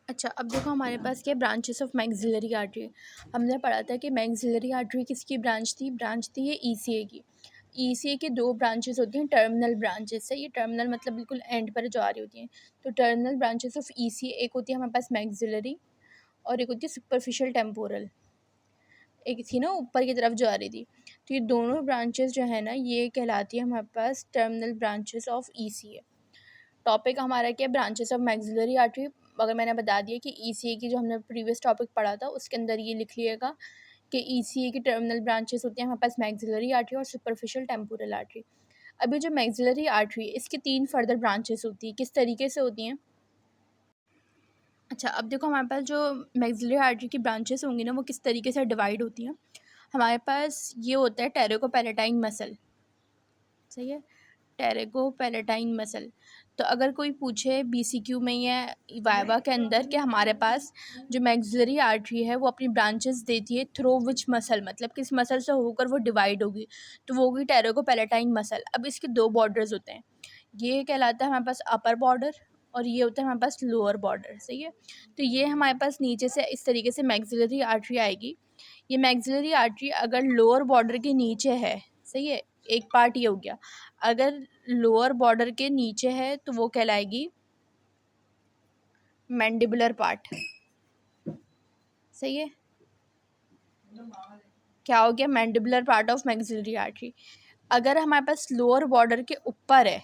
अच्छा, अब देखो हमारे पास क्या ब्रांचेस ऑफ मैक्सिलरी आर्टरी। हमने पढ़ा था कि मैक्सिलरी आर्टरी किसकी ब्रांच थी ये ईसीए की। ईसीए के दो ब्रांचेस होती हैं, टर्मिनल ब्रांचेस है। ये टर्मिनल मतलब बिल्कुल एंड पर जो आ रही होती हैं। तो टर्मिनल ब्रांचेस ऑफ ईसीए एक होती है हमारे पास मैक्सिलरी, और एक होती है सुपरफिशियल टेम्पोरल। एक थी ना ऊपर की तरफ जो आ रही थी। तो ये दोनों ब्रांचेस जो है ना, ये कहलाती है हमारे पास terminal branches of ECA. Topic हमारा क्या है, ब्रांचेस ऑफ मैक्सिलरी आर्टरी। अगर मैंने बता दिया कि ईसीए की जो हमने प्रीवियस टॉपिक पढ़ा था उसके अंदर ये लिख लिएगा कि ईसीए की टर्मिनल ब्रांचेस होती हैं हमारे पास मैक्सिलरी आर्टरी और सुपरफिशियल टेम्पोरल आर्टरी। अभी जो मैक्सिलरी आर्टरी इसकी 3 फर्दर ब्रांचेस होती हैं, किस तरीके से होती हैं। अच्छा, अब देखो हमारे पास जो मैक्सिलरी आर्टरी की ब्रांचेस होंगी ना, वो किस तरीके से डिवाइड होती हैं। हमारे पास ये होता है टेरिकोपैलेटाइन मसल, सही है, टेरिकोपैलेटाइन मसल। तो अगर कोई पूछे बीसीक्यू में या वाइवा के अंदर कि हमारे पास जो मैक्सिलरी आर्टरी है वो अपनी ब्रांचेस देती है थ्रू विच मसल, मतलब किस मसल से होकर वो डिवाइड होगी, तो वो होगी टेरिकोपैलेटाइन मसल। अब इसके दो बॉर्डर्स होते हैं, ये कहलाता है हमारे पास अपर बॉर्डर और ये होता है हमारे पास लोअर बॉर्डर, सही है। तो ये हमारे पास नीचे से इस तरीके से मैक्सिलरी आर्टरी आएगी। ये मैक्सिलरी आर्टरी अगर लोअर बॉर्डर के नीचे है, सही है, एक पार्ट ये हो गया। अगर लोअर बॉर्डर के नीचे है तो वो कहलाएगी मैंडिबुलर पार्ट, सही है। क्या हो गया, mandibular part of maxillary artery. अगर हमारे पास लोअर बॉर्डर के ऊपर है,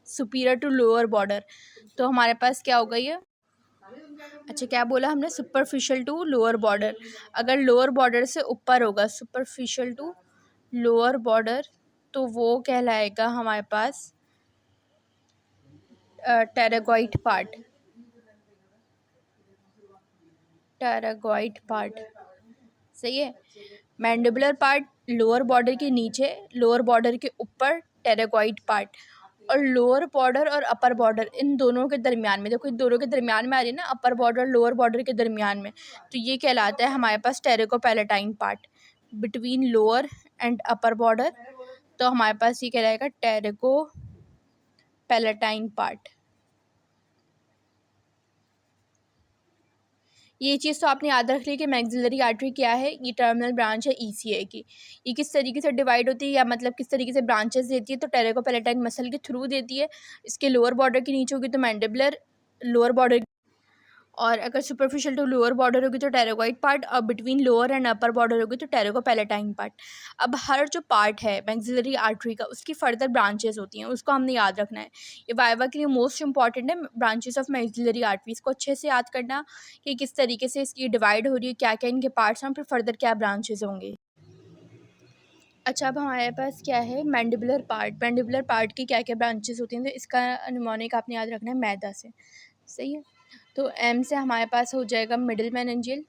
सुपीरियर टू लोअर बॉर्डर, तो हमारे पास क्या होगा ये। अच्छा, क्या बोला हमने, सुपरफिशियल टू लोअर बॉर्डर। अगर लोअर बॉर्डर से ऊपर होगा, सुपरफिशियल टू लोअर बॉर्डर, तो वो कहलाएगा हमारे पास टेरागॉइड पार्ट, टेरागॉइड पार्ट, सही है। मैंडिबुलर पार्ट लोअर बॉर्डर के नीचे, लोअर बॉर्डर के ऊपर टेरागॉइड पार्ट। और लोअर बॉर्डर और अपर बॉर्डर इन दोनों के दरमियान में, देखो इन दोनों के दरमियान में आ रही है ना, अपर बॉर्डर लोअर बॉर्डर के दरमियान में, तो ये कहलाता है हमारे पास pterygopalatine part between lower and upper border. तो हमारे पास ये कहलाएगा टेरिकोपैलेटाइन पार्ट। ये चीज़ तो आपने याद रख ली कि मैक्सिलरी आर्टरी क्या है, ये टर्मिनल ब्रांच है ईसीए की। ये किस तरीके से डिवाइड होती है, या मतलब किस तरीके से ब्रांचेस देती है, तो टेरिकोपैलेटाइन मसल के थ्रू देती है। इसके लोअर बॉर्डर के नीचे होगी तो मैंडिबुलर लोअर बॉर्डर, और अगर सुपरफिशियल टू लोअर बॉर्डर होगी तो टेरागॉइड पार्ट, और between lower and upper border होगी तो टेरिकोपैलेटाइन पार्ट। अब हर जो पार्ट है मैक्सिलरी आर्टरी का उसकी फर्दर ब्रांचेस होती हैं, उसको हमने याद रखना है। ये वाइवा के लिए मोस्ट इंपॉर्टेंट है, ब्रांचेस ऑफ मैक्सिलरी आर्टरी, इसको अच्छे से याद करना कि किस तरीके से इसकी डिवाइड हो रही है, क्या क्या इनके पार्ट्स हैं, फिर फर्दर क्या ब्रांचेस होंगे। अच्छा, अब हमारे पास क्या है, मैंडिबुलर पार्ट। मैंडिबुलर पार्ट की क्या क्या ब्रांचेस होती हैं, तो इसका निमोनिक आपने याद रखना है मैदा से, सही है। तो एम से हमारे पास हो जाएगा middle meningeal,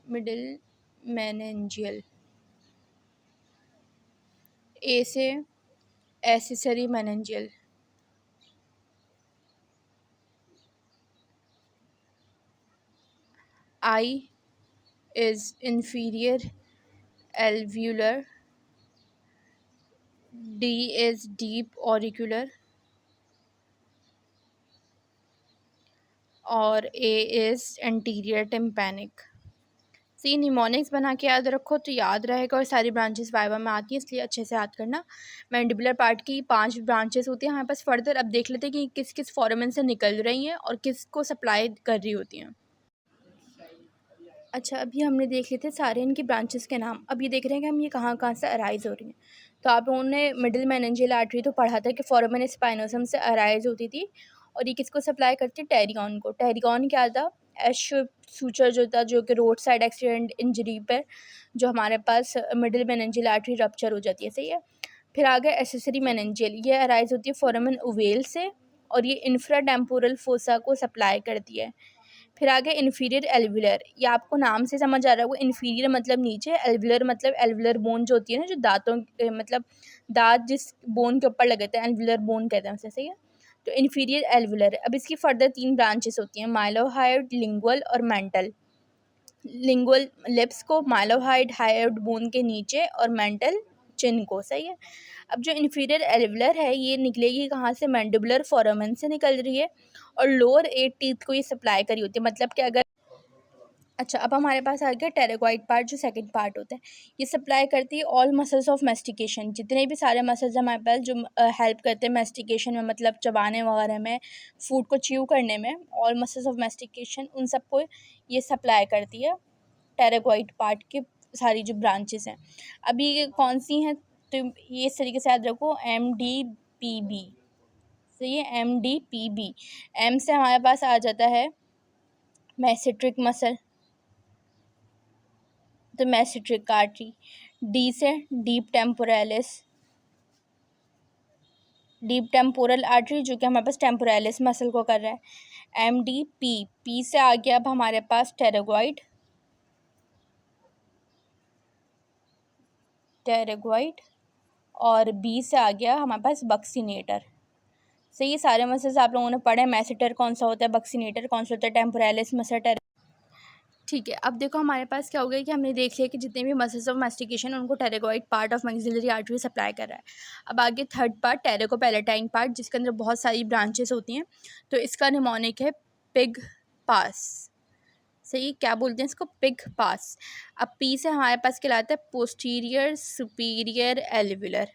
middle meningeal. A से accessory meningeal. I is inferior alveolar. D is deep auricular. और A is anterior tympanic. See mnemonics बना के याद रखो तो याद रहेगा, और सारी ब्रांचेस वाइवा में आती हैं, इसलिए अच्छे से याद करना। मैंडिबुलर पार्ट की 5 ब्रांचेस होती हैं हमारे पास। फर्दर अब देख लेते हैं कि किस किस फॉरमेन से निकल रही हैं और किसको सप्लाई कर रही होती हैं। अच्छा, अभी हमने देख लिए थे सारे इनकी ब्रांचेस के नाम। अब ये देख रहे हैं कि हम ये कहाँ कहाँ से अराइज़ हो रही हैं। तो आप लोगों ने मिडिल मेनेंजियल आर्टरी तो पढ़ा था कि फोरामेन स्पाइनोसम से अराइज़ होती थी, और ये किसको सप्लाई करती है, टेरिगॉन को। टेरिगॉन क्या था, एश सूचर जो था, जो कि रोड साइड एक्सीडेंट इंजरी पर जो हमारे पास मिडिल मेनेंजियल आर्टरी रप्चर हो जाती है, सही है। फिर आगे एसेसरी मेनेंजियल, ये अराइज़ होती है फोरामेन ओवेल से, और ये इंफ्रा टेम्पोरल फोसा को सप्लाई करती है। फिर आगे इन्फीरियर एल्वुलर, ये आपको नाम से समझ आ रहा होगा, इन्फीरियर मतलब नीचे, एल्वुलर मतलब एल्वुलर बोन जो होती है ना, जो दांतों मतलब दांत जिस बोन के ऊपर लगे थे, एल्वुलर बोन कहते हैं उसे, सही है। तो इन्फीरियर एल्वुलर। अब इसकी फर्दर 3 ब्रांचेस होती हैं, माइलोहायोड, लिंगुअल और मेंटल। लिंगुअल लिप्स को, माइलोहायोड हायोड बोन के नीचे, और मेंटल चिन को, सही है। अब जो इन्फीरियर एल्विलर है ये निकलेगी कहाँ से, मैंडिबुलर फोरामेन से निकल रही है और लोअर 8 टीथ को ये सप्लाई करी होती है। मतलब कि अगर अच्छा, अब हमारे पास आ गया टेरेगॉइड पार्ट, जो सेकंड पार्ट होता है। ये सप्लाई करती है ऑल मसल्स ऑफ मैस्टिकेशन, जितने भी सारे मसल्स हमारे पास जो हेल्प करते हैं मैस्टिकेशन में, मतलब चबाने वगैरह में, फूड को च्यू करने में, ऑल मसल्स ऑफ मैस्टिकेशन, उन सबको ये सप्लाई करती है टेरेगॉइड पार्ट की सारी जो ब्रांचेस हैं। अभी ये कौन सी हैं, तो ये इस तरीके से याद रखो, MDPB। तो ये MDPB, एम से हमारे पास आ जाता है मेसेंट्रिक मसल, तो मेसेंट्रिक आर्टरी। डी से deep temporalis, deep temporal artery, जो कि हमारे पास टेम्पोरलिस मसल को कर रहा है। MDP, पी से आ गया अब हमारे पास टेरेगॉइड, और बी से आ गया हमारे पास बक्सिनेटर। सही, ये सारे मसल्स आप लोगों ने पढ़े। मैसेटर कौन सा होता है, बक्सिनेटर कौन सा होता है, टेम्पोरलिस मसल। ठीक है, अब देखो हमारे पास क्या हो गया कि हमने देख लिया कि जितने भी मसल्स ऑफ मैस्टिकेशन उनको pterygoid part of maxillary artery supply कर रहा है। अब आगे थर्ड पार्ट, टेरेकोपैलेटाइन पार्ट, जिसके अंदर बहुत सारी ब्रांचेस होती हैं। तो इसका निमोनिक है पिग पास। सही, क्या बोलते हैं इसको, पिग पास। अब पी से हमारे पास कहलाता है पोस्टीरियर सुपीरियर एल्विलर।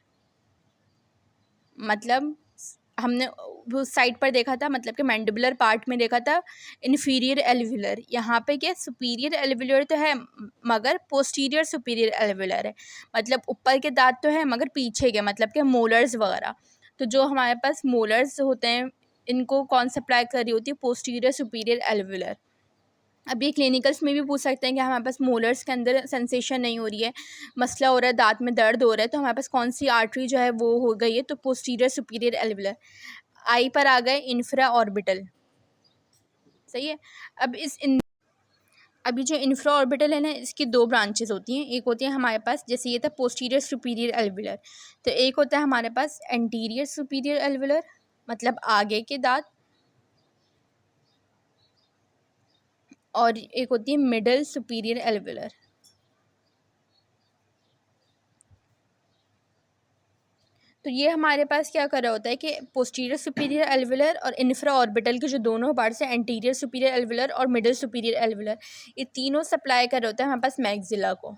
मतलब हमने वो साइड पर देखा था, मतलब कि मैंडिबुलर पार्ट में देखा था इन्फीरियर एल्विलर। यहाँ पे क्या सुपीरियर एल्विलर तो है मगर पोस्टीरियर सुपीरियर एल्विलर है। मतलब ऊपर के दांत तो है मगर पीछे के, मतलब कि मोलर्स वगैरह। तो जो हमारे पास मोलर्स होते हैं इनको कौन सप्लाई कर रही होती है, पोस्टीरियर सुपीरियर एल्विलर। अब ये क्लिनिकल्स में भी पूछ सकते हैं कि हमारे पास मोलर्स के अंदर सेंसेशन नहीं हो रही है, मसला हो रहा है, दांत में दर्द हो रहा है, तो हमारे पास कौन सी आर्टरी जो है वो हो गई है, तो पोस्टीरियर सुपीरियर एल्विलर। आई पर आ गए इंफ्रा ऑर्बिटल। सही है। अभी जो इंफ्रा ऑर्बिटल है ना, इसकी दो ब्रांचेस होती हैं। एक होती है हमारे पास, जैसे ये था पोस्टीरियर सुपीरियर एल्विलर, तो एक होता है हमारे पास एंटीरियर सुपीरियर एल्विलर, मतलब आगे के दांत, और एक होती है मिडल सुपीरियर एल्विलर। तो ये हमारे पास क्या कर रहा होता है कि पोस्टीरियर सुपीरियर एल्विलर और इंफ्रा ऑर्बिटल के जो दोनों पार्ट्स हैं, एंटीरियर सुपीरियर एल्विलर और मिडल सुपीरियर एल्विलर, ये तीनों सप्लाई कर रहे होते हैं हमारे पास मैक्सिला को।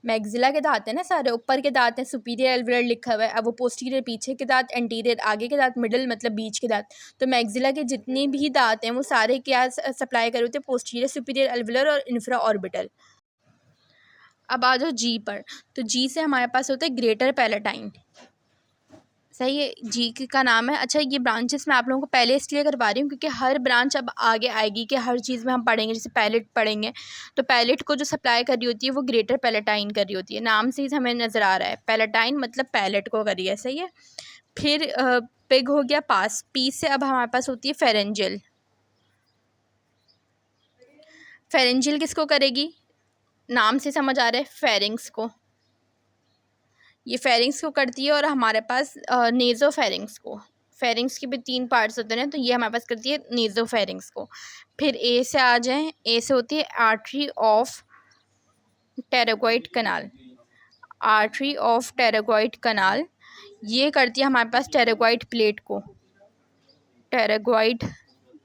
मैक्सिला के दांत हैं ना सारे, ऊपर के दांत हैं, सुपीरियर एल्विलर लिखा हुआ है। अब वो पोस्टीरियर पीछे के दांत, एंटीरियर आगे के दांत, मिडल मतलब बीच के दांत। तो मैक्सिला के जितने भी दांत हैं वो सारे क्या सप्लाई कर रहे होते हैं, पोस्टीरियर सुपीरियर एल्विलर और इंफ्रा ऑर्बिटल। अब आ जाओ जी पर, तो जी से हमारे पास होता है ग्रेटर पैलेटाइन। सही है, जी का नाम है। अच्छा, ये ब्रांचेस मैं आप लोगों को पहले इसलिए करवा रही हूँ क्योंकि हर ब्रांच अब आगे आएगी कि हर चीज़ में हम पढ़ेंगे। जैसे पैलेट पढ़ेंगे तो पैलेट को जो सप्लाई कर रही होती है वो ग्रेटर पैलेटाइन कर रही होती है। नाम से ही हमें नज़र आ रहा है, पैलेटाइन मतलब पैलेट को कर रही है। सही है। फिर पिग हो गया पास, पी से अब हमारे पास होती है फेरेंजियल। फेरेंजियल किसको करेगी, नाम से समझ आ रहा है, फेरिंग्स को। ये फेरिंग्स को करती है और हमारे पास नेज़ो फेरिंग्स को। फेरिंग्स के भी 3 पार्ट्स होते हैं, तो ये हमारे पास करती है नेज़ो फेरिंग्स को। फिर ए से आ जाएं, ए से होती है artery of pterygoid canal. Artery of pterygoid canal ये करती है हमारे पास टेरेगॉइड प्लेट को। Pterygoid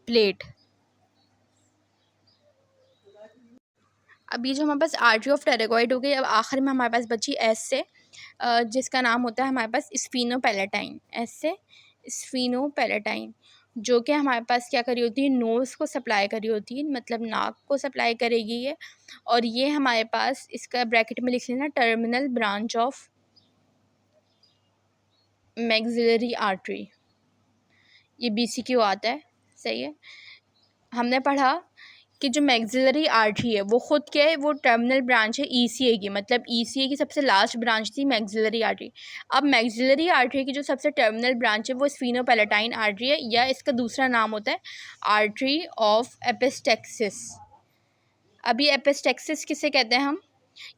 plate. अब ये जो हमारे पास आर्टरी ऑफ टेरेगॉइड हो गई, अब आखिर में हमारे पास बची एस से, जिसका नाम होता है हमारे पास स्फीनोपैलेटाइन। एस से स्फीनोपैलेटाइन, जो कि हमारे पास क्या करी होती है, नोज़ को सप्लाई करी होती है, मतलब नाक को सप्लाई करेगी ये। और ये हमारे पास, इसका ब्रैकेट में लिख लेना, terminal branch of maxillary artery. ये BCQ आता है। सही है। हमने पढ़ा कि जो मैक्सिलरी आर्टरी है वो खुद क्या है, वो टर्मिनल ब्रांच है ECA की, मतलब ECA की सबसे लास्ट ब्रांच थी मैक्सिलरी आर्टरी। अब मैक्सिलरी आर्टरी की जो सबसे टर्मिनल ब्रांच है वो स्फीनोपैलेटाइन आर्टरी है, या इसका दूसरा नाम होता है आर्टरी ऑफ एपिस्टेक्सिस। अभी एपिस्टेक्सिस किसे कहते हैं हम,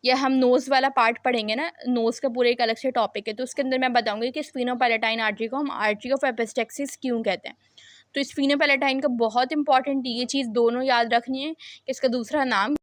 या हम नोज़ वाला पार्ट पढ़ेंगे ना, नोज़ का पूरा एक अलग से टॉपिक है, तो उसके अंदर मैं बताऊंगी कि स्फीनोपैलेटाइन आर्टरी को हम आर्टरी ऑफ एपिस्टेक्सिस क्यों कहते हैं। तो स्फीनोपैलेटाइन का बहुत इंपॉर्टेंट ये चीज़ दोनों याद रखनी है कि इसका दूसरा नाम